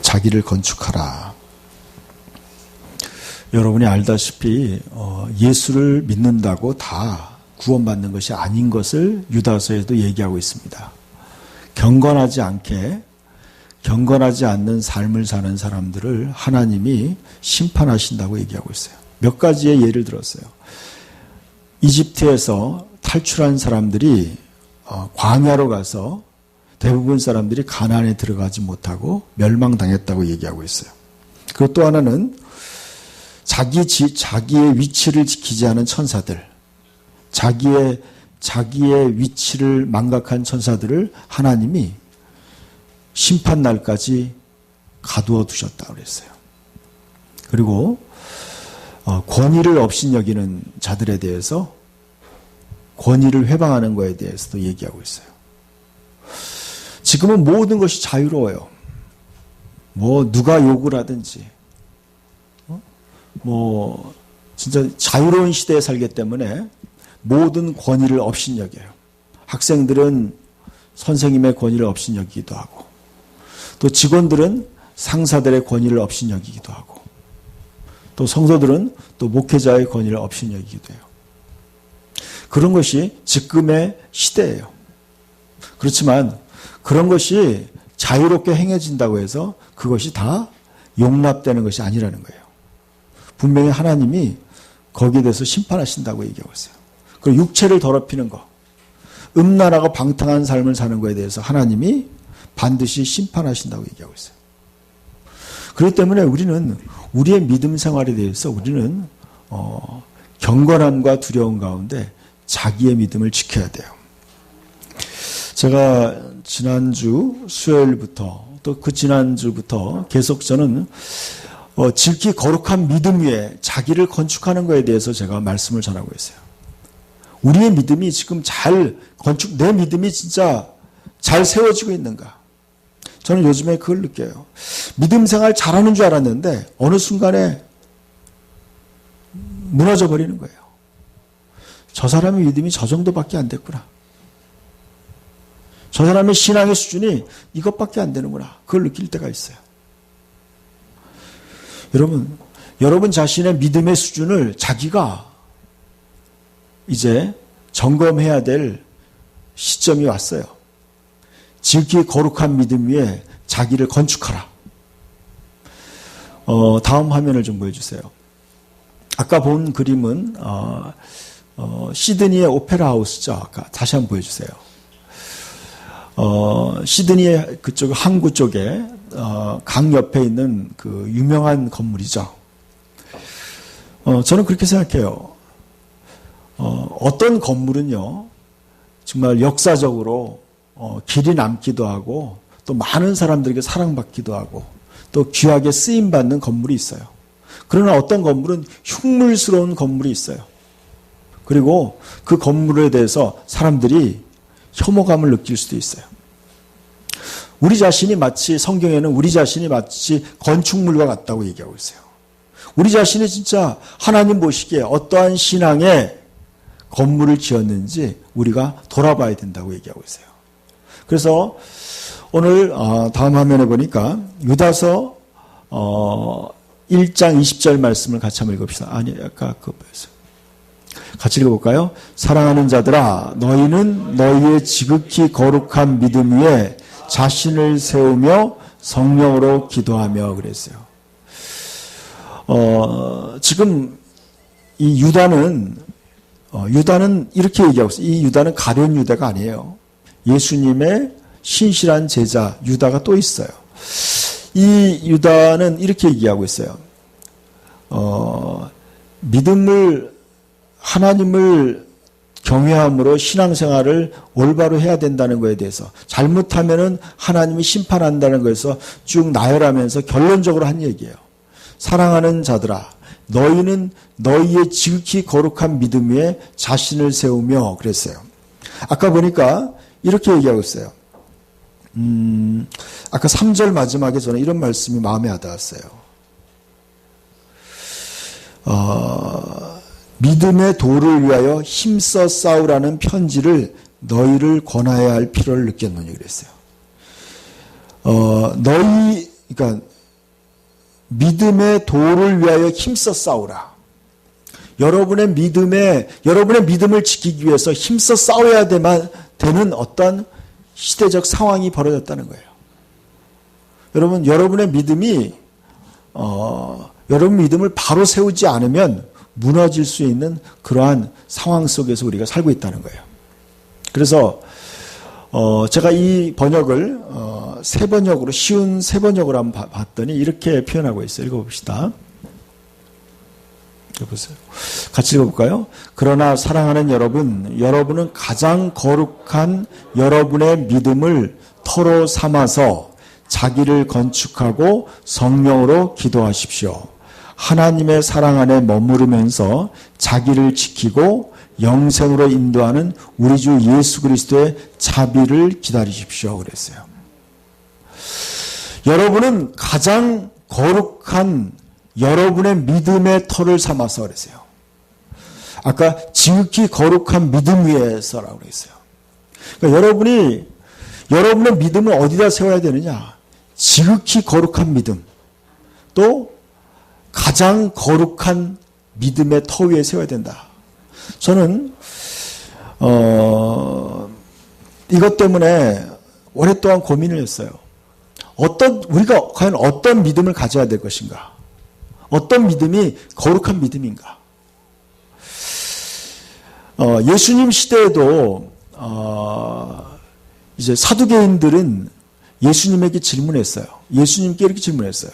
자기를 건축하라. 여러분이 알다시피 예수를 믿는다고 다 구원받는 것이 아닌 것을 유다서에도 얘기하고 있습니다. 경건하지 않는 삶을 사는 사람들을 하나님이 심판하신다고 얘기하고 있어요. 몇 가지의 예를 들었어요. 이집트에서 탈출한 사람들이 광야로 가서 대부분 사람들이 가나안에 들어가지 못하고 멸망당했다고 얘기하고 있어요. 그리고 또 하나는 자기의 위치를 지키지 않은 천사들, 자기의 위치를 망각한 천사들을 하나님이 심판날까지 가두어 두셨다고 그랬어요. 그리고 권위를 업신여기는 자들에 대해서 권위를 회방하는 것에 대해서도 얘기하고 있어요. 지금은 모든 것이 자유로워요. 누가 욕을 하든지 진짜 자유로운 시대에 살기 때문에 모든 권위를 업신여겨요. 학생들은 선생님의 권위를 업신여기기도 하고, 또 직원들은 상사들의 권위를 업신여기기도 하고, 또 성도들은 또 목회자의 권위를 업신여기기도 해요. 그런 것이 지금의 시대예요. 그렇지만 그런 것이 자유롭게 행해진다고 해서 그것이 다 용납되는 것이 아니라는 거예요. 분명히 하나님이 거기에 대해서 심판하신다고 얘기하고 있어요. 그리고 육체를 더럽히는 것, 음란하고 방탕한 삶을 사는 것에 대해서 하나님이 반드시 심판하신다고 얘기하고 있어요. 그렇기 때문에 우리는 우리의 믿음 생활에 대해서 우리는 경건함과 두려움 가운데 자기의 믿음을 지켜야 돼요. 제가 지난주 수요일부터 또 그 지난주부터 계속 저는 질기 거룩한 믿음 위에 자기를 건축하는 것에 대해서 제가 말씀을 전하고 있어요. 우리의 믿음이 지금 내 믿음이 진짜 잘 세워지고 있는가? 저는 요즘에 그걸 느껴요. 믿음 생활 잘하는 줄 알았는데 어느 순간에 무너져 버리는 거예요. 저 사람의 믿음이 저 정도밖에 안 됐구나. 저 사람의 신앙의 수준이 이것밖에 안 되는구나. 그걸 느낄 때가 있어요. 여러분 자신의 믿음의 수준을 자기가 이제 점검해야 될 시점이 왔어요. 지극히 거룩한 믿음 위에 자기를 건축하라. 다음 화면을 좀 보여주세요. 아까 본 그림은 시드니의 오페라 하우스죠. 아까 다시 한번 보여주세요. 시드니의 그쪽 항구 쪽에 강 옆에 있는 그 유명한 건물이죠. 저는 그렇게 생각해요. 어떤 건물은요, 정말 역사적으로 길이 남기도 하고 또 많은 사람들에게 사랑받기도 하고 또 귀하게 쓰임받는 건물이 있어요. 그러나 어떤 건물은 흉물스러운 건물이 있어요. 그리고 그 건물에 대해서 사람들이 혐오감을 느낄 수도 있어요. 성경에는 우리 자신이 마치 건축물과 같다고 얘기하고 있어요. 우리 자신이 진짜 하나님 보시기에 어떠한 신앙의 건물을 지었는지 우리가 돌아봐야 된다고 얘기하고 있어요. 그래서 오늘 다음 화면에 보니까 유다서 1장 20절 말씀을 같이 한번 읽읍시다. 아까 그거 보였어요. 같이 읽어볼까요? 사랑하는 자들아, 너희는 너희의 지극히 거룩한 믿음 위에 자신을 세우며 성령으로 기도하며 그랬어요. 지금 이 유다는 이렇게 얘기하고 있어요. 이 유다는 가룟 유다가 아니에요. 예수님의 신실한 제자 유다가 또 있어요. 이 유다는 이렇게 얘기하고 있어요. 하나님을 경외함으로 신앙생활을 올바로 해야 된다는 것에 대해서, 잘못하면은 하나님이 심판한다는 것에서 쭉 나열하면서 결론적으로 한 얘기예요. 사랑하는 자들아, 너희는 너희의 지극히 거룩한 믿음 위에 자신을 세우며 그랬어요. 아까 보니까 이렇게 얘기하고 있어요. 아까 3절 마지막에 저는 이런 말씀이 마음에 와닿았어요. 믿음의 도를 위하여 힘써 싸우라는 편지를 너희를 권하여야 할 필요를 느꼈노니 그랬어요. 그러니까 믿음의 도를 위하여 힘써 싸우라. 여러분의 믿음을 지키기 위해서 힘써 싸워야 되는 어떤 시대적 상황이 벌어졌다는 거예요. 여러분, 여러분의 믿음이 여러분 믿음을 바로 세우지 않으면 무너질 수 있는 그러한 상황 속에서 우리가 살고 있다는 거예요. 그래서 제가 이 번역을 세 번역으로, 쉬운 세 번역으로 한번 봤더니 이렇게 표현하고 있어요. 읽어봅시다. 읽어보세요. 같이 읽어볼까요? 그러나 사랑하는 여러분, 여러분은 가장 거룩한 여러분의 믿음을 터로 삼아서 자기를 건축하고 성령으로 기도하십시오. 하나님의 사랑 안에 머무르면서 자기를 지키고 영생으로 인도하는 우리 주 예수 그리스도의 자비를 기다리십시오. 그랬어요. 여러분은 가장 거룩한 여러분의 믿음의 터를 삼아서 그랬어요. 아까 지극히 거룩한 믿음 위에서라고 그랬어요. 그러니까 여러분의 믿음을 어디다 세워야 되느냐? 지극히 거룩한 믿음, 또 가장 거룩한 믿음의 터 위에 세워야 된다. 저는 이것 때문에 오랫동안 고민을 했어요. 우리가 과연 어떤 믿음을 가져야 될 것인가? 어떤 믿음이 거룩한 믿음인가? 예수님 시대에도 이제 사두개인들은 예수님에게 질문했어요. 예수님께 이렇게 질문했어요.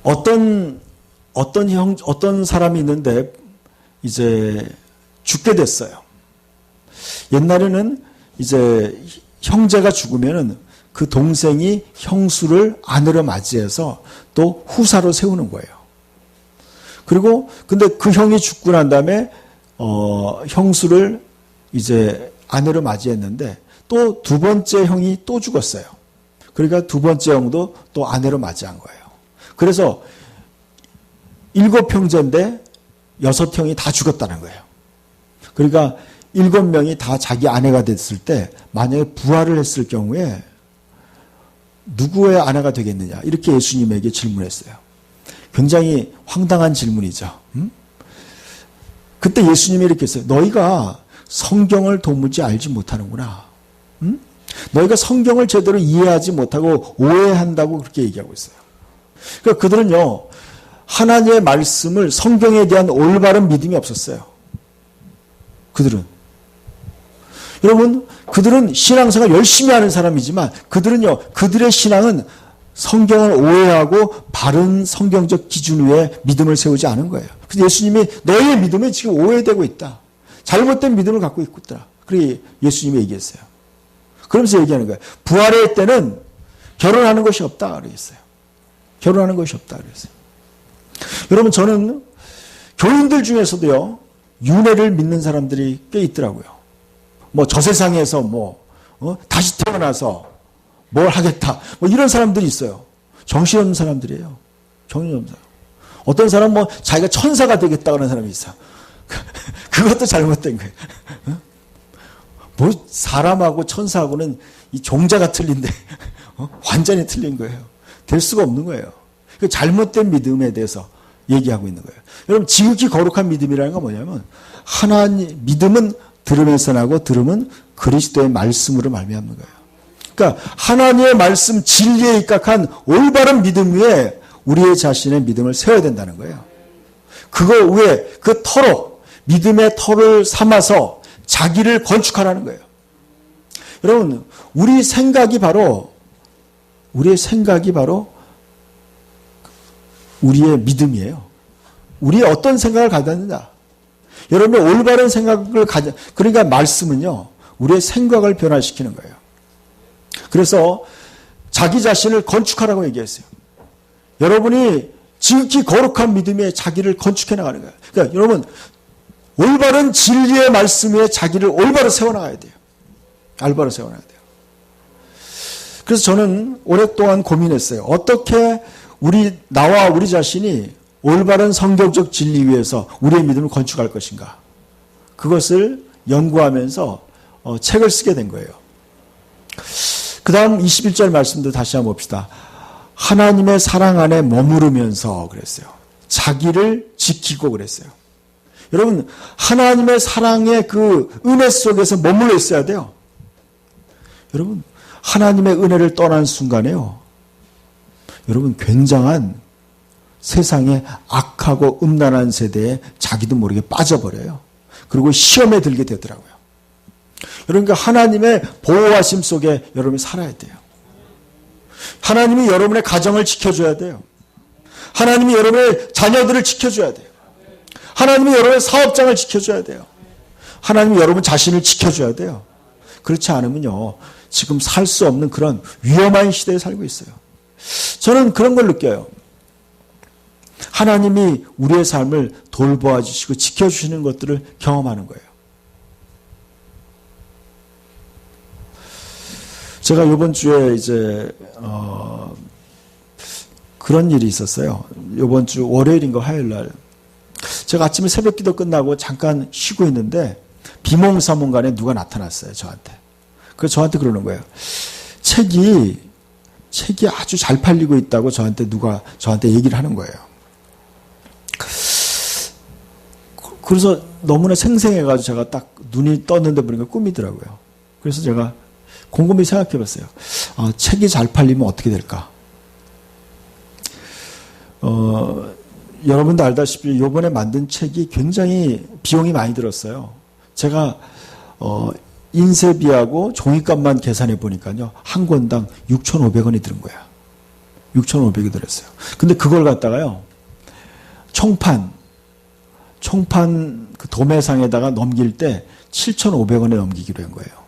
어떤 사람이 있는데 이제 죽게 됐어요. 옛날에는 이제 형제가 죽으면은 그 동생이 형수를 아내로 맞이해서 또 후사로 세우는 거예요. 그리고 근데 그 형이 죽고 난 다음에 형수를 이제 아내로 맞이했는데 또 두 번째 형이 또 죽었어요. 그러니까 두 번째 형도 또 아내로 맞이한 거예요. 그래서 7형제인데 6형이 다 죽었다는 거예요. 그러니까 7명이 다 자기 아내가 됐을 때 만약에 부활을 했을 경우에 누구의 아내가 되겠느냐? 이렇게 예수님에게 질문했어요. 굉장히 황당한 질문이죠. 그때 예수님이 이렇게 했어요. 너희가 성경을 도무지 알지 못하는구나. 너희가 성경을 제대로 이해하지 못하고 오해한다고 그렇게 얘기하고 있어요. 그러니까 그들은요, 하나님의 말씀을, 성경에 대한 올바른 믿음이 없었어요. 여러분, 그들은 신앙생활 열심히 하는 사람이지만 그들의 신앙은 성경을 오해하고 바른 성경적 기준 위에 믿음을 세우지 않은 거예요. 그래서 예수님이 너희의 믿음은 지금 오해되고 있다. 잘못된 믿음을 갖고 있다. 그렇게 예수님이 얘기했어요. 그러면서 얘기하는 거예요. 부활의 때는 결혼하는 것이 없다. 그랬어요. 결혼하는 것이 없다. 그랬어요. 여러분, 저는 교인들 중에서도요, 윤회를 믿는 사람들이 꽤 있더라고요. 저 세상에서 다시 태어나서 뭘 하겠다. 이런 사람들이 있어요. 정신없는 사람들이에요. 정신없는 사람. 어떤 사람은 자기가 천사가 되겠다 그러는 사람이 있어요. 그것도 잘못된 거예요. 사람하고 천사하고는 이 종자가 틀린데, 완전히 틀린 거예요. 될 수가 없는 거예요. 잘못된 믿음에 대해서 얘기하고 있는 거예요. 여러분, 지극히 거룩한 믿음이라는 건 뭐냐면, 믿음은 들음에서 나고 들음은 그리스도의 말씀으로 말미암는 거예요. 그러니까 하나님의 말씀 진리에 입각한 올바른 믿음 위에 우리의 자신의 믿음을 세워야 된다는 거예요. 그거 위에 그 터로 믿음의 터를 삼아서 자기를 건축하라는 거예요. 여러분, 우리의 생각이 바로 우리의 믿음이에요. 우리의 어떤 생각을 가졌느냐. 여러분의 올바른 생각을 그러니까 말씀은요, 우리의 생각을 변화시키는 거예요. 그래서 자기 자신을 건축하라고 얘기했어요. 여러분이 지극히 거룩한 믿음에 자기를 건축해 나가는 거예요. 그러니까 여러분, 올바른 진리의 말씀에 자기를 올바로 세워나가야 돼요. 올바로 세워나가야 돼요. 그래서 저는 오랫동안 고민했어요. 어떻게 나와 우리 자신이 올바른 성경적 진리 위에서 우리의 믿음을 건축할 것인가. 그것을 연구하면서 책을 쓰게 된 거예요. 그 다음 21절 말씀도 다시 한번 봅시다. 하나님의 사랑 안에 머무르면서 그랬어요. 자기를 지키고 그랬어요. 여러분, 하나님의 사랑의 그 은혜 속에서 머물러 있어야 돼요. 여러분, 하나님의 은혜를 떠난 순간에요. 여러분, 굉장한 세상의 악하고 음란한 세대에 자기도 모르게 빠져버려요. 그리고 시험에 들게 되더라고요. 그러니까 하나님의 보호하심 속에 여러분이 살아야 돼요. 하나님이 여러분의 가정을 지켜줘야 돼요. 하나님이 여러분의 자녀들을 지켜줘야 돼요. 하나님이 여러분의 사업장을 지켜줘야 돼요. 하나님이 여러분 자신을 지켜줘야 돼요. 그렇지 않으면요, 지금 살 수 없는 그런 위험한 시대에 살고 있어요. 저는 그런 걸 느껴요. 하나님이 우리의 삶을 돌보아 주시고 지켜주시는 것들을 경험하는 거예요. 제가 이번 주에 이제 그런 일이 있었어요. 이번 주 월요일인가 화요일 날 제가 아침에 새벽기도 끝나고 잠깐 쉬고 있는데 비몽사몽간에 누가 나타났어요, 저한테. 그래서 저한테 그러는 거예요. 책이 아주 잘 팔리고 있다고 누가 저한테 얘기를 하는 거예요. 그래서 너무나 생생해가지고 제가 딱 눈이 떴는데 보니까 꿈이더라고요. 그래서 제가 곰곰이 생각해 봤어요. 책이 잘 팔리면 어떻게 될까? 여러분도 알다시피 이번에 만든 책이 굉장히 비용이 많이 들었어요. 제가 인쇄비하고 종이값만 계산해 보니까요, 한 권당 6,500원이 들은 거야. 6,500이 들었어요. 근데 그걸 갖다가요, 총판 그 도매상에다가 넘길 때 7,500원에 넘기기로 한 거예요.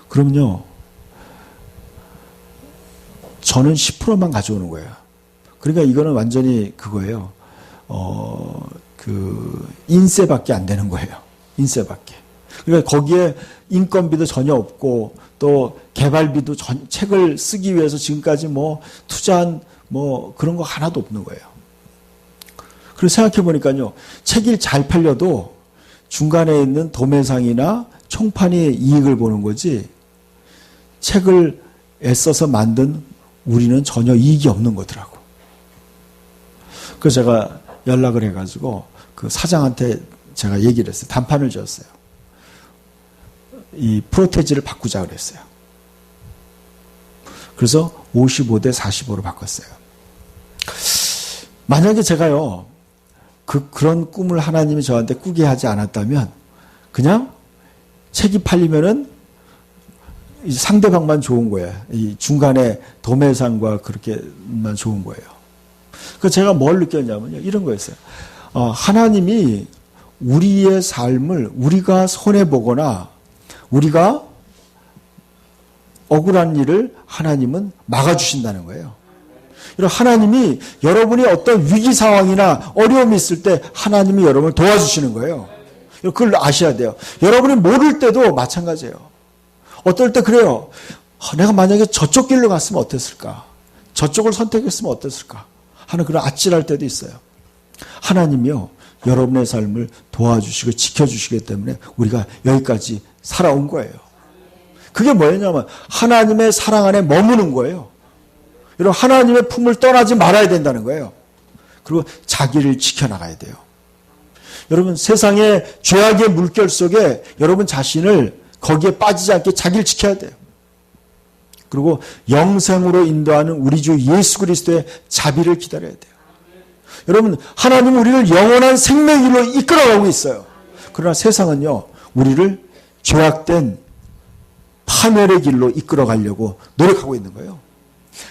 그럼요, 저는 10%만 가져오는 거예요. 그러니까 이거는 완전히 그거예요. 인쇄밖에 안 되는 거예요. 인쇄밖에. 그러니까 거기에 인건비도 전혀 없고 또 개발비도 책을 쓰기 위해서 지금까지 투자한 그런 거 하나도 없는 거예요. 그래서 생각해 보니까요, 책이 잘 팔려도 중간에 있는 도매상이나 총판이 이익을 보는 거지, 책을 애써서 만든 우리는 전혀 이익이 없는 거더라고. 그래서 제가 연락을 해가지고 그 사장한테 제가 얘기를 했어요. 단판을 지었어요. 이 프로테지를 바꾸자 그랬어요. 그래서 55대 45로 바꿨어요. 만약에 제가요, 그런 꿈을 하나님이 저한테 꾸게 하지 않았다면 그냥 책이 팔리면은 상대방만 좋은 거예요. 이 중간에 도매상과 그렇게만 좋은 거예요. 그래서 제가 뭘 느꼈냐면요, 이런 거였어요. 하나님이 우리의 삶을 우리가 손해보거나 우리가 억울한 일을 하나님은 막아주신다는 거예요. 하나님이 여러분이 어떤 위기 상황이나 어려움이 있을 때 하나님이 여러분을 도와주시는 거예요. 그걸 아셔야 돼요. 여러분이 모를 때도 마찬가지예요. 어떨 때 그래요. 내가 만약에 저쪽 길로 갔으면 어땠을까? 저쪽을 선택했으면 어땠을까? 하는 그런 아찔할 때도 있어요. 하나님이요, 여러분의 삶을 도와주시고 지켜주시기 때문에 우리가 여기까지 살아온 거예요. 그게 뭐였냐면 하나님의 사랑 안에 머무는 거예요. 여러분, 하나님의 품을 떠나지 말아야 된다는 거예요. 그리고 자기를 지켜나가야 돼요. 여러분, 세상의 죄악의 물결 속에 여러분 자신을 거기에 빠지지 않게 자기를 지켜야 돼요. 그리고 영생으로 인도하는 우리 주 예수 그리스도의 자비를 기다려야 돼요. 여러분, 하나님은 우리를 영원한 생명의 길로 이끌어가고 있어요. 그러나 세상은요, 우리를 죄악된 파멸의 길로 이끌어가려고 노력하고 있는 거예요.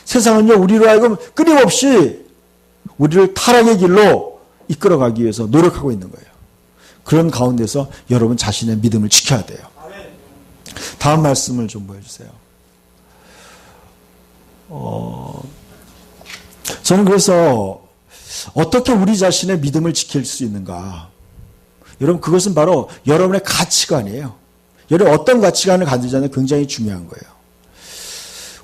세상은요, 우리로 하여금 끊임없이 우리를 타락의 길로 이끌어가기 위해서 노력하고 있는 거예요. 그런 가운데서 여러분 자신의 믿음을 지켜야 돼요. 다음 말씀을 좀 보여주세요. 저는 그래서 어떻게 우리 자신의 믿음을 지킬 수 있는가? 여러분, 그것은 바로 여러분의 가치관이에요. 여러분, 어떤 가치관을 가지자는 굉장히 중요한 거예요.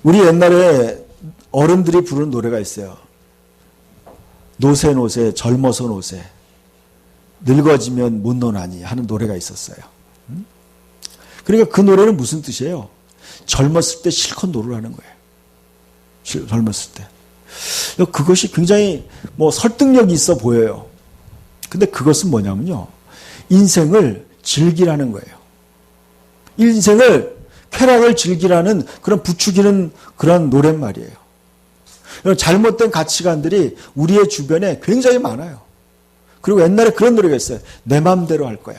우리 옛날에 어른들이 부르는 노래가 있어요. 노세 노세 젊어서 노세 늙어지면 못 노나니 하는 노래가 있었어요. 그러니까 그 노래는 무슨 뜻이에요? 젊었을 때 실컷 노력하는 거예요. 젊었을 때. 그것이 굉장히 설득력이 있어 보여요. 근데 그것은 뭐냐면요. 인생을 즐기라는 거예요. 인생을, 쾌락을 즐기라는 그런 부추기는 그런 노랫말이에요. 잘못된 가치관들이 우리의 주변에 굉장히 많아요. 그리고 옛날에 그런 노래가 있어요. 내 맘대로 할 거야.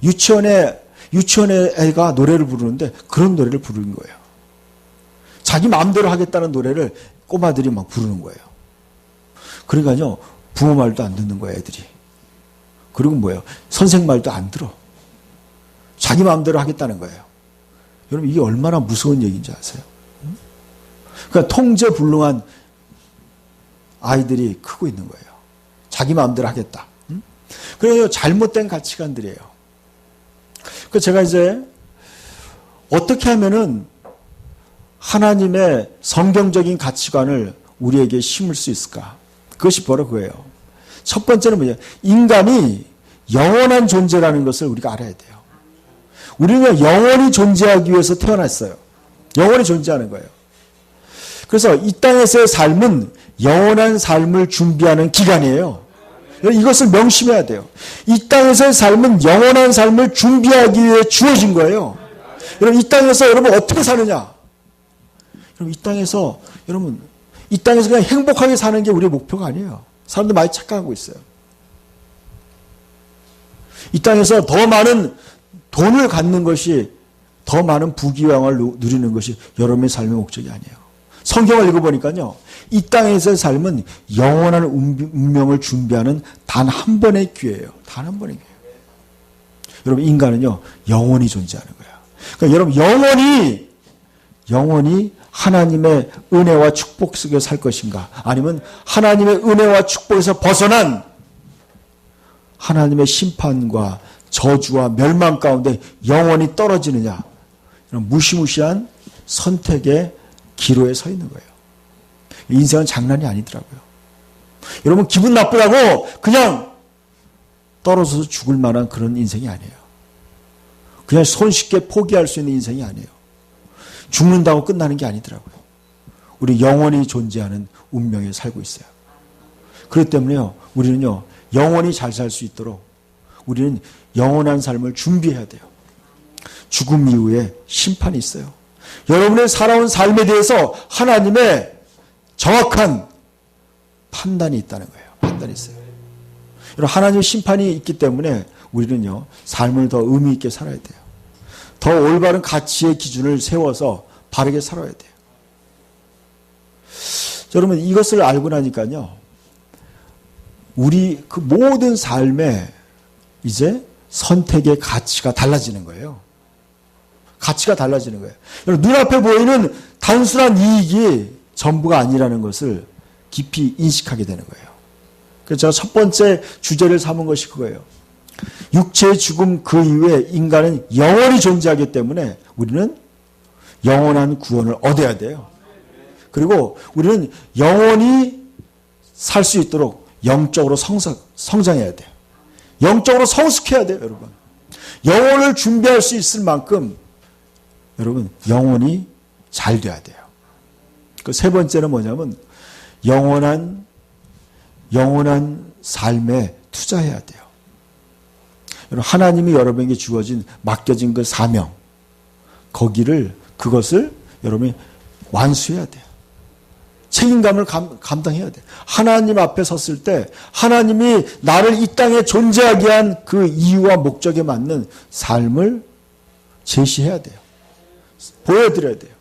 유치원에 애가 노래를 부르는데 그런 노래를 부르는 거예요. 자기 마음대로 하겠다는 노래를 꼬마들이 막 부르는 거예요. 그러니까요, 부모 말도 안 듣는 거예요, 애들이. 그리고 뭐예요? 선생 말도 안 들어. 자기 마음대로 하겠다는 거예요. 여러분, 이게 얼마나 무서운 얘기인지 아세요? 그러니까 통제불능한 아이들이 크고 있는 거예요. 자기 마음대로 하겠다. 그래서 잘못된 가치관들이에요. 그래서 제가 이제 어떻게 하면은 하나님의 성경적인 가치관을 우리에게 심을 수 있을까? 그것이 바로 그거예요. 첫 번째는 뭐냐? 인간이 영원한 존재라는 것을 우리가 알아야 돼요. 우리는 영원히 존재하기 위해서 태어났어요. 영원히 존재하는 거예요. 그래서 이 땅에서의 삶은 영원한 삶을 준비하는 기간이에요. 이것을 명심해야 돼요. 이 땅에서의 삶은 영원한 삶을 준비하기 위해 주어진 거예요. 여러분, 이 땅에서 여러분 어떻게 사느냐? 여러분, 이 땅에서 그냥 행복하게 사는 게 우리의 목표가 아니에요. 사람들 많이 착각하고 있어요. 이 땅에서 더 많은 돈을 갖는 것이, 더 많은 부귀영화를 누리는 것이 여러분의 삶의 목적이 아니에요. 성경을 읽어보니까요, 이 땅에서의 삶은 영원한 운명을 준비하는 단 한 번의 기회예요. 단 한 번의 기회예요. 여러분, 인간은요, 영원히 존재하는 거예요. 그러니까 여러분, 영원히 하나님의 은혜와 축복 속에 살 것인가? 아니면 하나님의 은혜와 축복에서 벗어난 하나님의 심판과 저주와 멸망 가운데 영원히 떨어지느냐? 이런 무시무시한 선택의 기로에 서 있는 거예요. 인생은 장난이 아니더라고요. 여러분, 기분 나쁘다고 그냥 떨어져서 죽을 만한 그런 인생이 아니에요. 그냥 손쉽게 포기할 수 있는 인생이 아니에요. 죽는다고 끝나는 게 아니더라고요. 우리 영원히 존재하는 운명에 살고 있어요. 그렇기 때문에요, 우리는요, 영원히 잘 살 수 있도록 우리는 영원한 삶을 준비해야 돼요. 죽음 이후에 심판이 있어요. 여러분의 살아온 삶에 대해서 하나님의 정확한 판단이 있다는 거예요. 판단이 있어요. 여러분, 하나님의 심판이 있기 때문에 우리는요, 삶을 더 의미 있게 살아야 돼요. 더 올바른 가치의 기준을 세워서 바르게 살아야 돼요. 여러분, 이것을 알고 나니까요, 우리 그 모든 삶에 이제 선택의 가치가 달라지는 거예요. 가치가 달라지는 거예요. 여러분, 눈앞에 보이는 단순한 이익이 전부가 아니라는 것을 깊이 인식하게 되는 거예요. 그래서 제가 첫 번째 주제를 삼은 것이 그거예요. 육체의 죽음 그 이후에 인간은 영원히 존재하기 때문에 우리는 영원한 구원을 얻어야 돼요. 그리고 우리는 영원히 살 수 있도록 영적으로 성장해야 돼요. 영적으로 성숙해야 돼요, 여러분. 영혼을 준비할 수 있을 만큼 여러분, 영혼이 잘 돼야 돼요. 그 세 번째는 뭐냐면 영원한 삶에 투자해야 돼요. 여러분, 하나님이 여러분에게 주어진, 맡겨진 그 사명, 그것을 여러분이 완수해야 돼요. 책임감을 감당해야 돼요. 하나님 앞에 섰을 때 하나님이 나를 이 땅에 존재하게 한 그 이유와 목적에 맞는 삶을 제시해야 돼요. 보여드려야 돼요.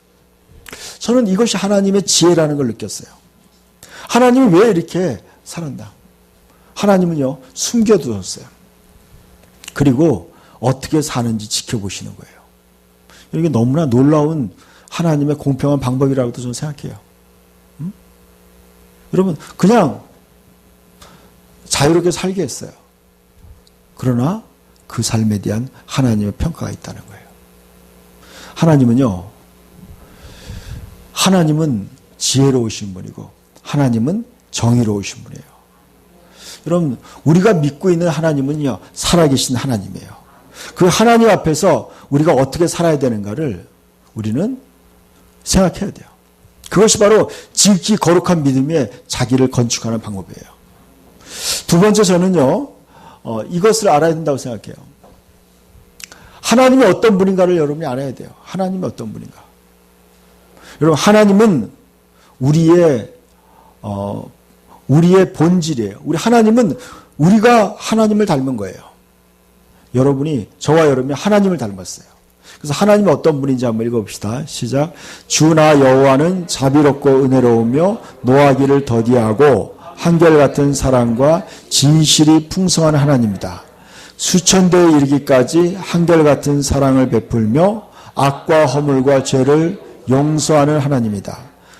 저는 이것이 하나님의 지혜라는 걸 느꼈어요. 하나님이 왜 이렇게 살았나? 하나님은요, 숨겨두었어요. 그리고 어떻게 사는지 지켜보시는 거예요. 이게 너무나 놀라운 하나님의 공평한 방법이라고도 저는 생각해요. 여러분, 그냥 자유롭게 살게 했어요. 그러나 그 삶에 대한 하나님의 평가가 있다는 거예요. 하나님은 지혜로우신 분이고 하나님은 정의로우신 분이에요. 여러분, 우리가 믿고 있는 하나님은요, 살아계신 하나님이에요. 그 하나님 앞에서 우리가 어떻게 살아야 되는가를 우리는 생각해야 돼요. 그것이 바로 지극히 거룩한 믿음의 자기를 건축하는 방법이에요. 두 번째 저는요, 이것을 알아야 된다고 생각해요. 하나님이 어떤 분인가를 여러분이 알아야 돼요. 하나님이 어떤 분인가. 여러분, 하나님은 우리의 본질이에요. 하나님은 우리가 하나님을 닮은 거예요. 여러분이, 저와 여러분이 하나님을 닮았어요. 그래서 하나님이 어떤 분인지 한번 읽어봅시다. 시작. 주나 여호와는 자비롭고 은혜로우며 노하기를 더디하고 한결같은 사랑과 진실이 풍성한 하나님이다. 수천 대에 이르기까지 한결같은 사랑을 베풀며 악과 허물과 죄를 용서하는 하나님이다.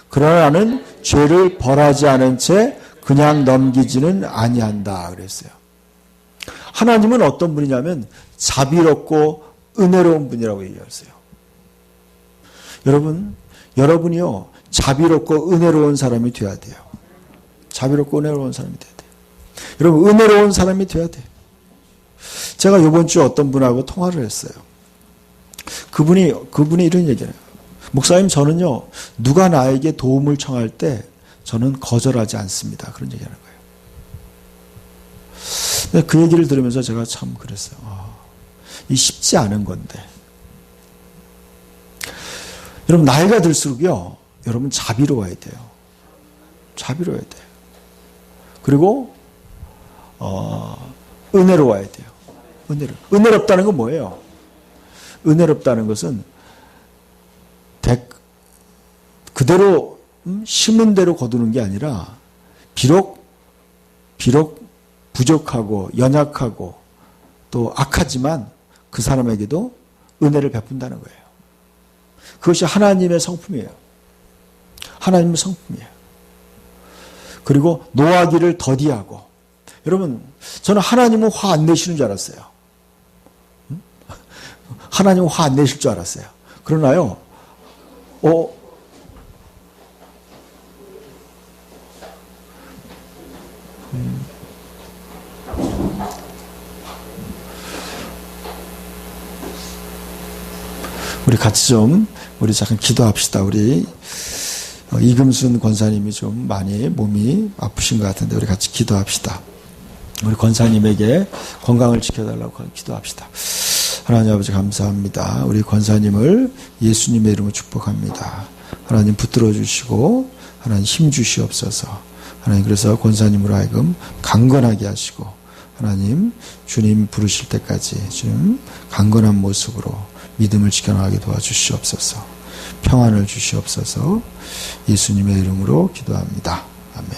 그러나 나는 죄를 벌하지 않은 채 그냥 넘기지는 아니한다 그랬어요. 하나님은 어떤 분이냐면 자비롭고 은혜로운 분이라고 얘기했어요. 여러분이요, 자비롭고 은혜로운 사람이 돼야 돼요. 자비롭고 은혜로운 사람이 돼야 돼요. 여러분, 은혜로운 사람이 돼야 돼요. 제가 이번 주에 어떤 분하고 통화를 했어요. 그분이 이런 얘기를 해요. 목사님, 저는요, 누가 나에게 도움을 청할 때 저는 거절하지 않습니다. 그런 얘기하는 거예요. 근데 그 얘기를 들으면서 제가 참 그랬어요. 이 쉽지 않은 건데. 여러분, 나이가 들수록요, 여러분 자비로워야 돼요. 자비로워야 돼요. 그리고 은혜로워야 돼요. 은혜롭다는 건 뭐예요? 은혜롭다는 것은 그대로 심은 대로 거두는 게 아니라 비록 부족하고 연약하고 또 악하지만 그 사람에게도 은혜를 베푼다는 거예요. 그것이 하나님의 성품이에요. 하나님의 성품이에요. 그리고 노하기를 더디하고. 여러분, 저는 하나님은 화 안 내시는 줄 알았어요. 하나님은 화 안 내실 줄 알았어요. 그러나요, 우리 같이 우리 잠깐 기도합시다. 우리 이금순 권사님이 좀 많이 몸이 아프신 것 같은데 우리 같이 기도합시다. 우리 권사님에게 건강을 지켜달라고 기도합시다. 하나님 아버지 감사합니다. 우리 권사님을 예수님의 이름으로 축복합니다. 하나님 붙들어 주시고 하나님 힘 주시옵소서. 하나님, 그래서 권사님으로 하여금 강건하게 하시고 하나님, 주님 부르실 때까지 주님 강건한 모습으로 믿음을 지켜나가게 도와주시옵소서. 평안을 주시옵소서. 예수님의 이름으로 기도합니다. 아멘.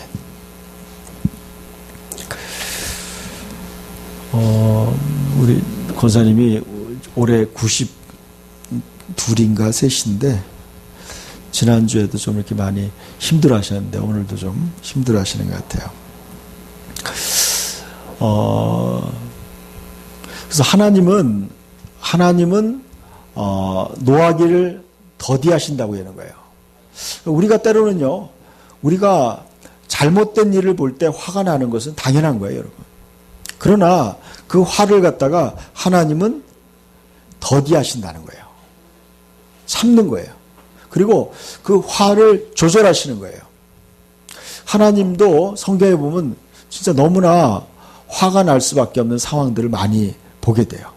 우리 권사님이 올해 92인가 3인데 지난주에도 좀 이렇게 많이 힘들어 하셨는데 오늘도 좀 힘들어 하시는 것 같아요. 그래서 하나님은 노하기를 더디하신다고 하는 거예요. 우리가 때로는요, 우리가 잘못된 일을 볼 때 화가 나는 것은 당연한 거예요, 여러분. 그러나 그 화를 갖다가 하나님은 더디하신다는 거예요. 참는 거예요. 그리고 그 화를 조절하시는 거예요. 하나님도 성경에 보면 진짜 너무나 화가 날 수밖에 없는 상황들을 많이 보게 돼요.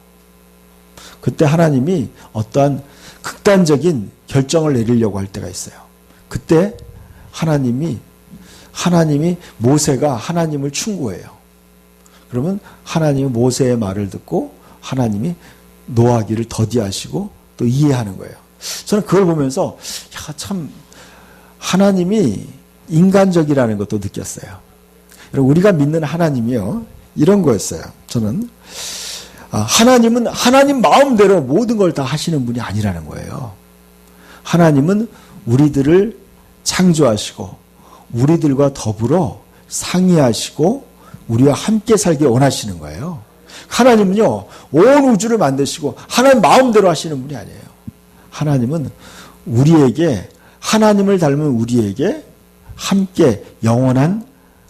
그때 하나님이 어떠한 극단적인 결정을 내리려고 할 때가 있어요. 그때 하나님이 모세가 하나님을 충고해요. 그러면 하나님이 모세의 말을 듣고 하나님이 노하기를 더디하시고 또 이해하는 거예요. 저는 그걸 보면서 참 하나님이 인간적이라는 것도 느꼈어요. 우리가 믿는 하나님이요, 이런 거였어요. 저는 하나님은 하나님 마음대로 모든 걸 다 하시는 분이 아니라는 거예요. 하나님은 우리들을 창조하시고 우리들과 더불어 상의하시고 우리와 함께 살기 원하시는 거예요. 하나님은요, 온 우주를 만드시고 하나님 마음대로 하시는 분이 아니에요. 하나님은 우리에게, 하나님을 닮은 우리에게 함께 영원한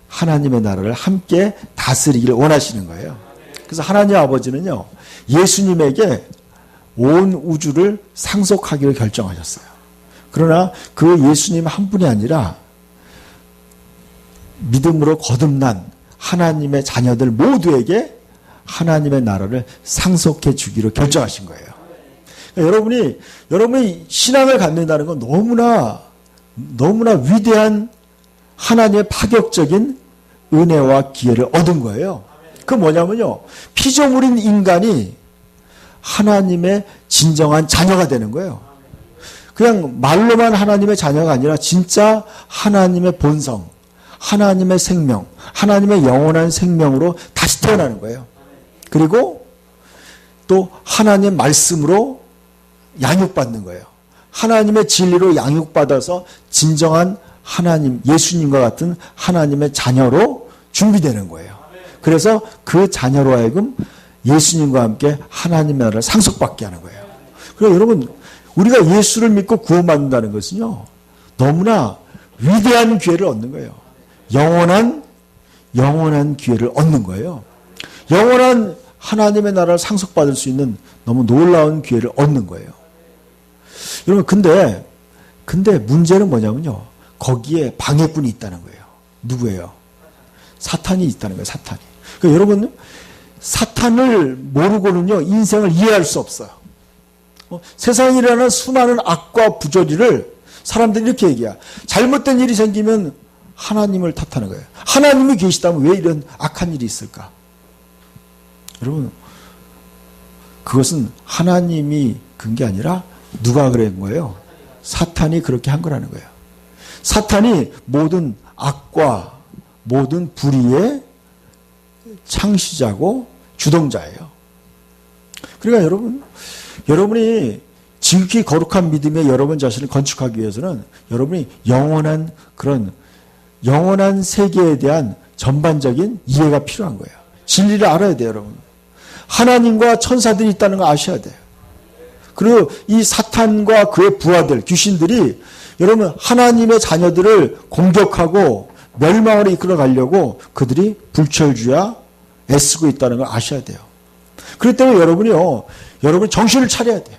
하나님의 나라를 함께 다스리기를 원하시는 거예요. 그래서 하나님 아버지는요, 예수님에게 온 우주를 상속하기를 결정하셨어요. 그러나 그 예수님 한 분이 아니라 믿음으로 거듭난 하나님의 자녀들 모두에게 하나님의 나라를 상속해 주기로 결정하신 거예요. 그러니까 여러분이 신앙을 갖는다는 건 너무나 위대한 하나님의 파격적인 은혜와 기회를 얻은 거예요. 그 뭐냐면요. 피조물인 인간이 하나님의 진정한 자녀가 되는 거예요. 그냥 말로만 하나님의 자녀가 아니라 진짜 하나님의 본성, 하나님의 생명, 하나님의 영원한 생명으로 다시 태어나는 거예요. 그리고 또 하나님의 말씀으로 양육받는 거예요. 하나님의 진리로 양육받아서 진정한 하나님, 예수님과 같은 하나님의 자녀로 준비되는 거예요. 그래서 그 자녀로 하여금 예수님과 함께 하나님의 나라를 상속받게 하는 거예요. 그래서 여러분, 우리가 예수를 믿고 구원받는다는 것은요, 너무나 위대한 기회를 얻는 거예요. 영원한 기회를 얻는 거예요. 영원한 하나님의 나라를 상속받을 수 있는 너무 놀라운 기회를 얻는 거예요. 여러분, 근데 문제는 뭐냐면요. 거기에 방해꾼이 있다는 거예요. 누구예요? 사탄이 있다는 거예요. 사탄이. 그러니까 여러분, 사탄을 모르고는요, 인생을 이해할 수 없어요. 세상에 일어나는 수많은 악과 부조리를 사람들이 이렇게 얘기해요. 잘못된 일이 생기면 하나님을 탓하는 거예요. 하나님이 계시다면 왜 이런 악한 일이 있을까? 여러분, 그것은 하나님이 그런 게 아니라 누가 그런 거예요? 사탄이 그렇게 한 거라는 거예요. 사탄이 모든 악과 모든 불의의 창시자고 주동자예요. 그러니까 여러분이 지극히 거룩한 믿음에 여러분 자신을 건축하기 위해서는 여러분이 영원한 세계에 대한 전반적인 이해가 필요한 거예요. 진리를 알아야 돼요, 여러분. 하나님과 천사들이 있다는 걸 아셔야 돼요. 그리고 이 사탄과 그의 부하들, 귀신들이 여러분 하나님의 자녀들을 공격하고 멸망으로 이끌어 가려고 그들이 불철주야 애쓰고 있다는 걸 아셔야 돼요. 그렇기 때문에 여러분이 정신을 차려야 돼요.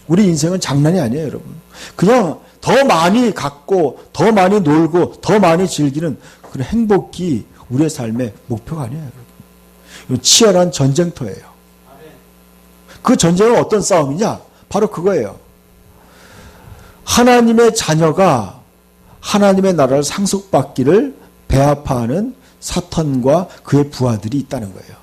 우리 인생은 장난이 아니에요, 여러분. 그냥 더 많이 갖고, 더 많이 놀고, 더 많이 즐기는 그런 행복이 우리의 삶의 목표가 아니에요, 여러분. 이건 치열한 전쟁터예요. 그 전쟁은 어떤 싸움이냐? 바로 그거예요. 하나님의 자녀가 하나님의 나라를 상속받기를 배아파하는 사탄과 그의 부하들이 있다는 거예요.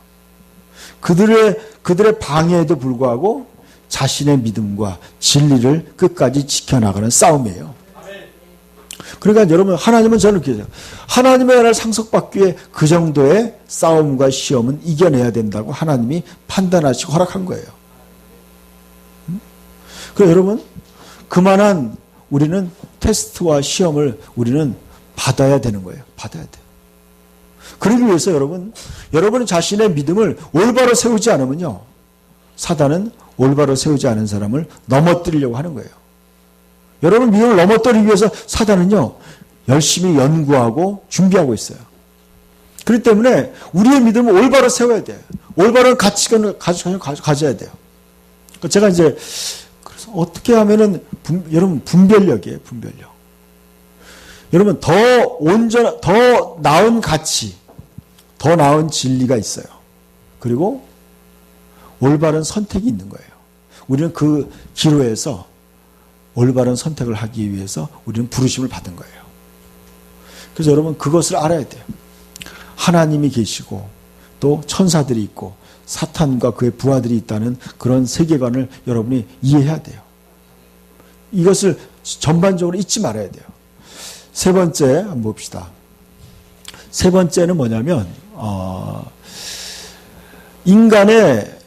그들의 방해에도 불구하고 자신의 믿음과 진리를 끝까지 지켜나가는 싸움이에요. 그러니까 여러분, 하나님은 저는 이렇게 해요. 하나님의 나라를 상속받기 위해 그 정도의 싸움과 시험은 이겨내야 된다고 하나님이 판단하시고 허락한 거예요. 그래서 여러분, 그만한 우리는 테스트와 시험을 우리는 받아야 되는 거예요. 받아야 돼요. 그러기 위해서 여러분 자신의 믿음을 올바로 세우지 않으면요, 사단은 올바로 세우지 않은 사람을 넘어뜨리려고 하는 거예요. 여러분 믿음을 넘어뜨리기 위해서 사단은요, 열심히 연구하고 준비하고 있어요. 그렇기 때문에 우리의 믿음을 올바로 세워야 돼요. 올바른 가치관을 가져야 돼요. 제가 이제 그래서 어떻게 하면은 여러분 분별력이에요, 분별력. 여러분 더 나은 가치, 더 나은 진리가 있어요. 그리고 올바른 선택이 있는 거예요. 우리는 그 기로에서 올바른 선택을 하기 위해서 우리는 부르심을 받은 거예요. 그래서 여러분 그것을 알아야 돼요. 하나님이 계시고 또 천사들이 있고 사탄과 그의 부하들이 있다는 그런 세계관을 여러분이 이해해야 돼요. 이것을 전반적으로 잊지 말아야 돼요. 세 번째 한번 봅시다. 세 번째는 뭐냐면 인간의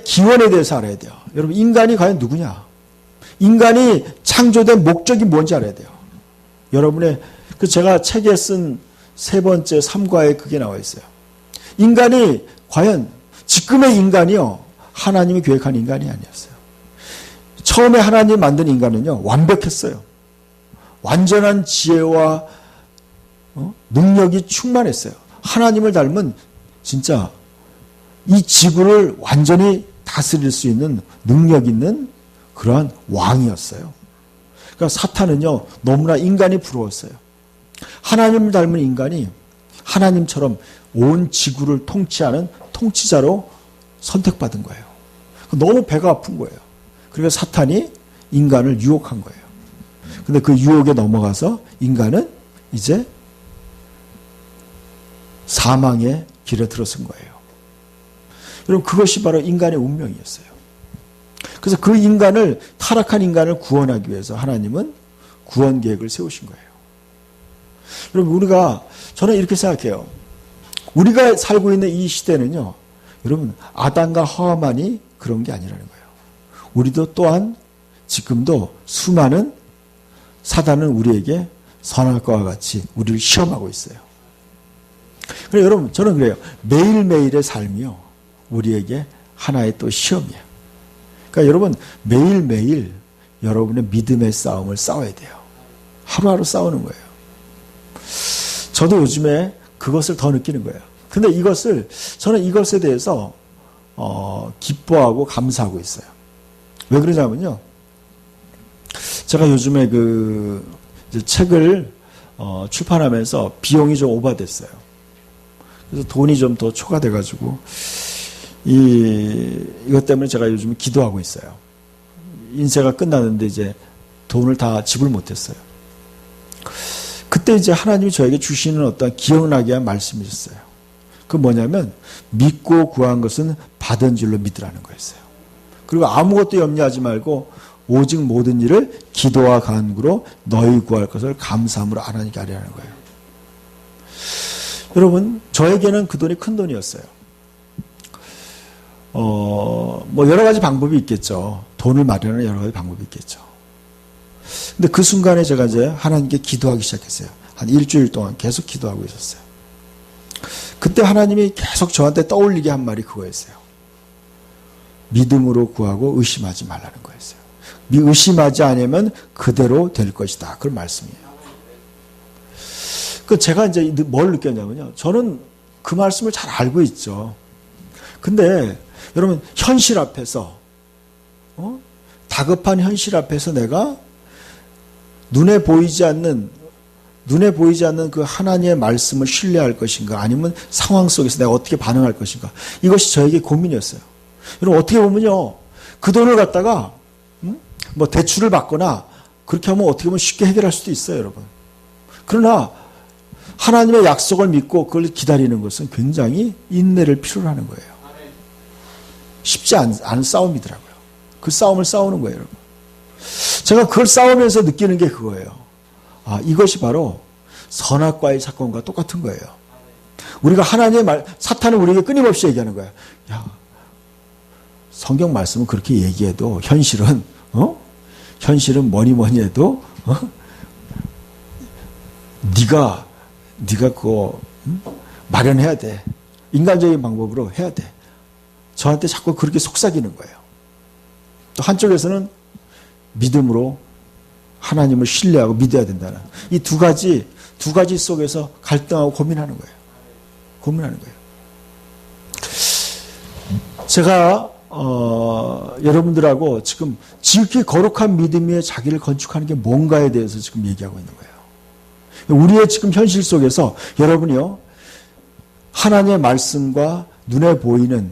기원에 대해서 알아야 돼요. 여러분 인간이 과연 누구냐? 인간이 창조된 목적이 뭔지 알아야 돼요. 여러분의 제가 책에 쓴 세 번째 3과에 그게 나와 있어요. 인간이 과연 지금의 인간이요, 하나님이 계획한 인간이 아니었어요. 처음에 하나님이 만든 인간은요, 완벽했어요. 완전한 지혜와 능력이 충만했어요. 하나님을 닮은 진짜 이 지구를 완전히 다스릴 수 있는 능력 있는 그러한 왕이었어요. 그러니까 사탄은요, 너무나 인간이 부러웠어요. 하나님을 닮은 인간이 하나님처럼 온 지구를 통치하는 통치자로 선택받은 거예요. 너무 배가 아픈 거예요. 그러니까 사탄이 인간을 유혹한 거예요. 근데 그 유혹에 넘어가서 인간은 이제 사망의 길에 들어선 거예요. 여러분, 그것이 바로 인간의 운명이었어요. 그래서 그 인간을, 타락한 인간을 구원하기 위해서 하나님은 구원 계획을 세우신 거예요. 여러분, 저는 이렇게 생각해요. 우리가 살고 있는 이 시대는요, 여러분, 아담과 하와만이 그런 게 아니라는 거예요. 우리도 또한 지금도 수많은 사단은 우리에게 선할 것과 같이 우리를 시험하고 있어요. 그래서 여러분, 저는 그래요. 매일매일의 삶이요, 우리에게 하나의 또 시험이에요. 그러니까 여러분, 매일매일 여러분의 믿음의 싸움을 싸워야 돼요. 하루하루 싸우는 거예요. 저도 요즘에 그것을 더 느끼는 거예요. 근데 저는 이것에 대해서 기뻐하고 감사하고 있어요. 왜 그러냐면요, 제가 요즘에 이제 책을 출판하면서 비용이 좀 오버됐어요. 그래서 돈이 좀 더 초과돼가지고 이것 때문에 제가 요즘 기도하고 있어요. 인쇄가 끝나는데 이제 돈을 다 지불 못했어요. 그때 이제 하나님이 저에게 주시는 어떤 기억나게 한 말씀이 있었어요. 그 뭐냐면, 믿고 구한 것은 받은 줄로 믿으라는 거였어요. 그리고 아무것도 염려하지 말고 오직 모든 일을 기도와 간구로 너희 구할 것을 감사함으로 하나님께 아뢰라는 거예요. 여러분, 저에게는 그 돈이 큰 돈이었어요. 뭐 여러 가지 방법이 있겠죠. 돈을 마련하는 여러 가지 방법이 있겠죠. 근데 그 순간에 제가 이제 하나님께 기도하기 시작했어요. 한 일주일 동안 계속 기도하고 있었어요. 그때 하나님이 계속 저한테 떠올리게 한 말이 그거였어요. 믿음으로 구하고 의심하지 말라는 거였어요. 의심하지 않으면 그대로 될 것이다. 그런 말씀이에요. 제가 이제 뭘 느꼈냐면요, 저는 그 말씀을 잘 알고 있죠. 근데 여러분, 현실 앞에서, 다급한 현실 앞에서 내가 눈에 보이지 않는 그 하나님의 말씀을 신뢰할 것인가, 아니면 상황 속에서 내가 어떻게 반응할 것인가, 이것이 저에게 고민이었어요. 여러분, 어떻게 보면요, 그 돈을 갖다가 뭐 대출을 받거나 그렇게 하면 어떻게 보면 쉽게 해결할 수도 있어요, 여러분. 그러나 하나님의 약속을 믿고 그걸 기다리는 것은 굉장히 인내를 필요로 하는 거예요. 쉽지 않은 싸움이더라고요. 그 싸움을 싸우는 거예요, 여러분. 제가 그걸 싸우면서 느끼는 게 그거예요. 이것이 바로 선악과의 사건과 똑같은 거예요. 우리가 하나님의 사탄은 우리에게 끊임없이 얘기하는 거예요. 야, 성경 말씀은 그렇게 얘기해도 현실은 뭐니 해도 네가 그거 마련해야 돼. 인간적인 방법으로 해야 돼. 저한테 자꾸 그렇게 속삭이는 거예요. 또 한쪽에서는 믿음으로 하나님을 신뢰하고 믿어야 된다는 이 두 가지 속에서 갈등하고 고민하는 거예요. 제가 여러분들하고 지금 지극히 거룩한 믿음 위에 자기를 건축하는 게 뭔가에 대해서 지금 얘기하고 있는 거예요. 우리의 지금 현실 속에서 여러분이요, 하나님의 말씀과 눈에 보이는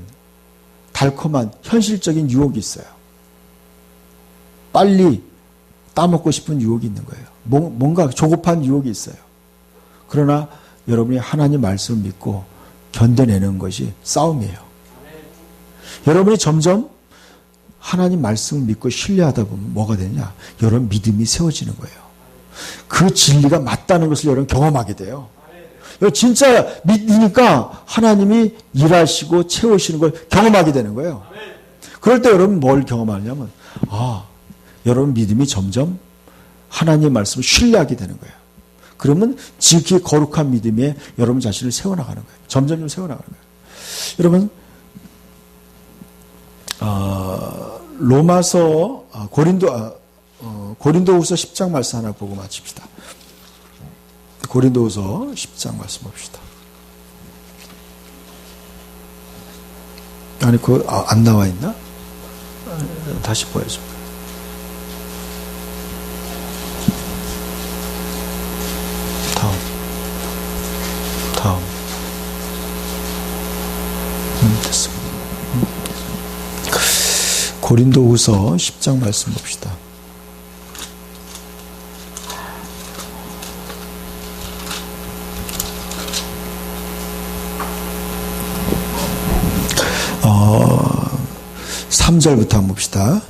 달콤한 현실적인 유혹이 있어요. 빨리 따먹고 싶은 유혹이 있는 거예요. 뭔가 조급한 유혹이 있어요. 그러나 여러분이 하나님 말씀을 믿고 견뎌내는 것이 싸움이에요. 여러분이 점점 하나님 말씀을 믿고 신뢰하다 보면 뭐가 되냐? 여러분 믿음이 세워지는 거예요. 그 진리가 맞다는 것을 여러분 경험하게 돼요. 진짜 믿으니까 하나님이 일하시고 채우시는 걸 경험하게 되는 거예요. 그럴 때 여러분 뭘 경험하냐면, 여러분 믿음이 점점 하나님의 말씀을 신뢰하게 되는 거예요. 그러면 지극히 거룩한 믿음에 여러분 자신을 세워나가는 거예요. 점점 세워나가는 거예요. 여러분, 고린도후서 10장 말씀 하나 보고 마칩시다. 고린도후서 10장 말씀 봅시다. 아니, 안 나와 있나? 다시 보여줘. 다음. 됐습니다. 고린도후서 10장 말씀 봅시다. 어, 3절부터 한번 봅시다.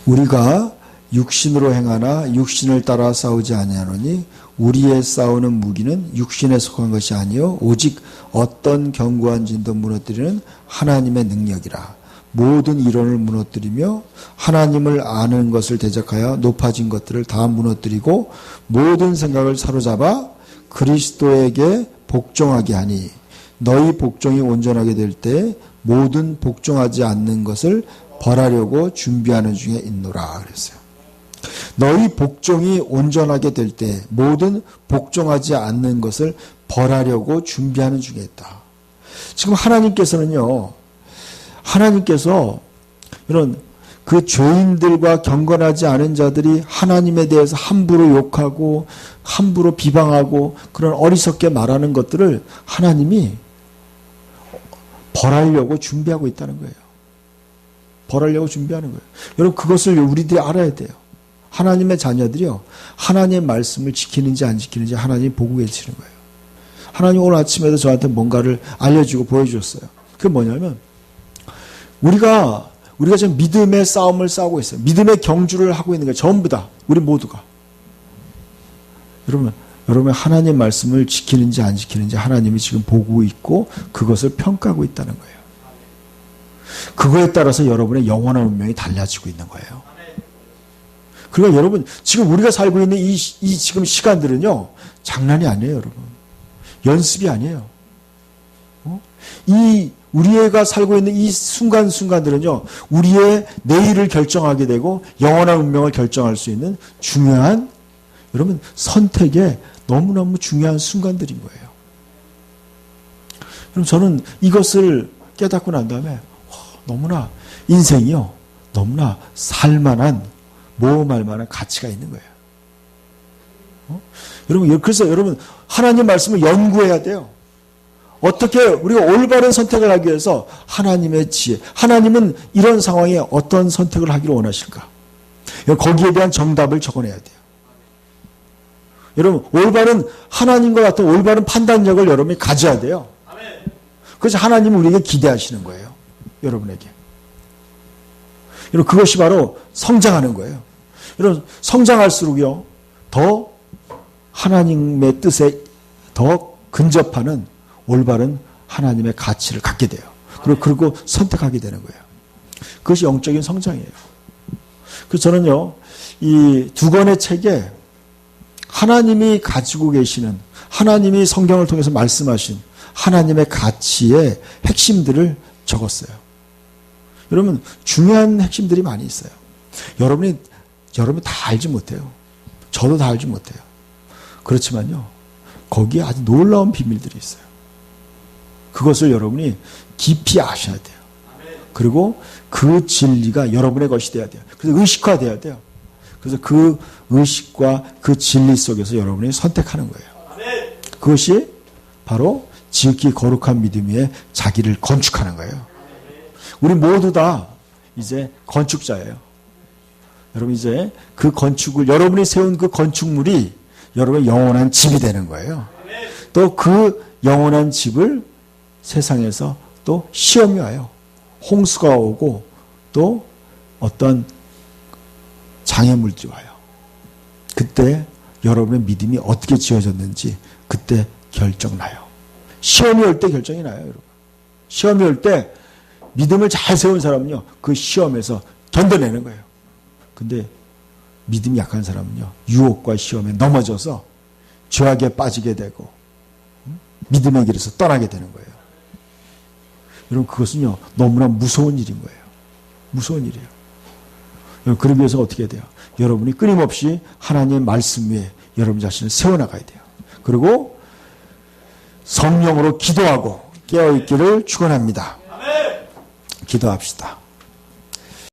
우리가 육신으로 행하나 육신을 따라 싸우지 아니하노니 우리의 싸우는 무기는 육신에 속한 것이 아니요 오직 어떤 견고한 진도 무너뜨리는 하나님의 능력이라. 모든 이론을 무너뜨리며 하나님을 아는 것을 대적하여 높아진 것들을 다 무너뜨리고 모든 생각을 사로잡아 그리스도에게 복종하게 하니 너희 복종이 온전하게 될 때 모든 복종하지 않는 것을 벌하려고 준비하는 중에 있노라 그랬어요. 너희 복종이 온전하게 될 때 모든 복종하지 않는 것을 벌하려고 준비하는 중에 있다. 지금 하나님께서는요, 하나님께서 이런 그 죄인들과 경건하지 않은 자들이 하나님에 대해서 함부로 욕하고 함부로 비방하고 그런 어리석게 말하는 것들을 하나님이 벌하려고 준비하고 있다는 거예요. 벌하려고 준비하는 거예요. 여러분 그것을 우리들이 알아야 돼요. 하나님의 자녀들이요, 하나님의 말씀을 지키는지 안 지키는지 하나님이 보고 계시는 거예요. 하나님 오늘 아침에도 저한테 뭔가를 알려주고 보여주셨어요. 그게 뭐냐면 우리가 지금 믿음의 싸움을 싸우고 있어요. 믿음의 경주를 하고 있는 거예요. 전부 다. 우리 모두가. 여러분 하나님 말씀을 지키는지 안 지키는지 하나님이 지금 보고 있고 그것을 평가하고 있다는 거예요. 그거에 따라서 여러분의 영원한 운명이 달라지고 있는 거예요. 그러니까 여러분 지금 우리가 살고 있는 이 지금 시간들은요 장난이 아니에요. 여러분 연습이 아니에요. 우리가 살고 있는 이 순간순간들은요 우리의 내일을 결정하게 되고 영원한 운명을 결정할 수 있는 중요한 여러분 선택의 너무너무 중요한 순간들인 거예요. 그럼 저는 이것을 깨닫고 난 다음에 너무나 인생이요 너무나 살만한 모험할 만한 가치가 있는 거예요. 여러분 그래서 여러분 하나님 말씀을 연구해야 돼요. 어떻게 우리가 올바른 선택을 하기 위해서 하나님의 지혜, 하나님은 이런 상황에 어떤 선택을 하기를 원하실까? 거기에 대한 정답을 적어내야 돼요. 여러분 올바른 하나님과 같은 올바른 판단력을 여러분이 가져야 돼요. 그래서 하나님은 우리에게 기대하시는 거예요. 여러분에게. 여러분 그것이 바로 성장하는 거예요. 여러분 성장할수록요 더 하나님의 뜻에 더 근접하는 올바른 하나님의 가치를 갖게 돼요. 그리고 선택하게 되는 거예요. 그것이 영적인 성장이에요. 그래서 저는요 이 두 권의 책에 하나님이 가지고 계시는 하나님이 성경을 통해서 말씀하신 하나님의 가치의 핵심들을 적었어요. 여러분 중요한 핵심들이 많이 있어요. 여러분 다 알지 못해요. 저도 다 알지 못해요. 그렇지만요 거기에 아주 놀라운 비밀들이 있어요. 그것을 여러분이 깊이 아셔야 돼요. 그리고 그 진리가 여러분의 것이 돼야 돼요. 그래서 의식화돼야 돼요. 그래서 그 의식과 그 진리 속에서 여러분이 선택하는 거예요. 그것이 바로 지극히 거룩한 믿음 위에 자기를 건축하는 거예요. 우리 모두 다 이제 건축자예요. 여러분 이제 그 건축을 여러분이 세운 그 건축물이 여러분의 영원한 집이 되는 거예요. 또 그 영원한 집을 세상에서 또 시험이 와요. 홍수가 오고 또 어떤 장애물질이 와요. 그때 여러분의 믿음이 어떻게 지어졌는지 그때 결정나요. 시험이 올 때 결정이 나요. 여러분. 시험이 올 때 믿음을 잘 세운 사람은요 그 시험에서 견뎌내는 거예요. 근데 믿음이 약한 사람은요 유혹과 시험에 넘어져서 죄악에 빠지게 되고 믿음의 길에서 떠나게 되는 거예요. 여러분 그것은요 너무나 무서운 일인 거예요. 무서운 일이에요. 여러분 그러기 위해서 어떻게 해야 돼요? 여러분이 끊임없이 하나님의 말씀 위에 여러분 자신을 세워나가야 돼요. 그리고 성령으로 기도하고 깨어있기를 축원합니다. 기도합시다.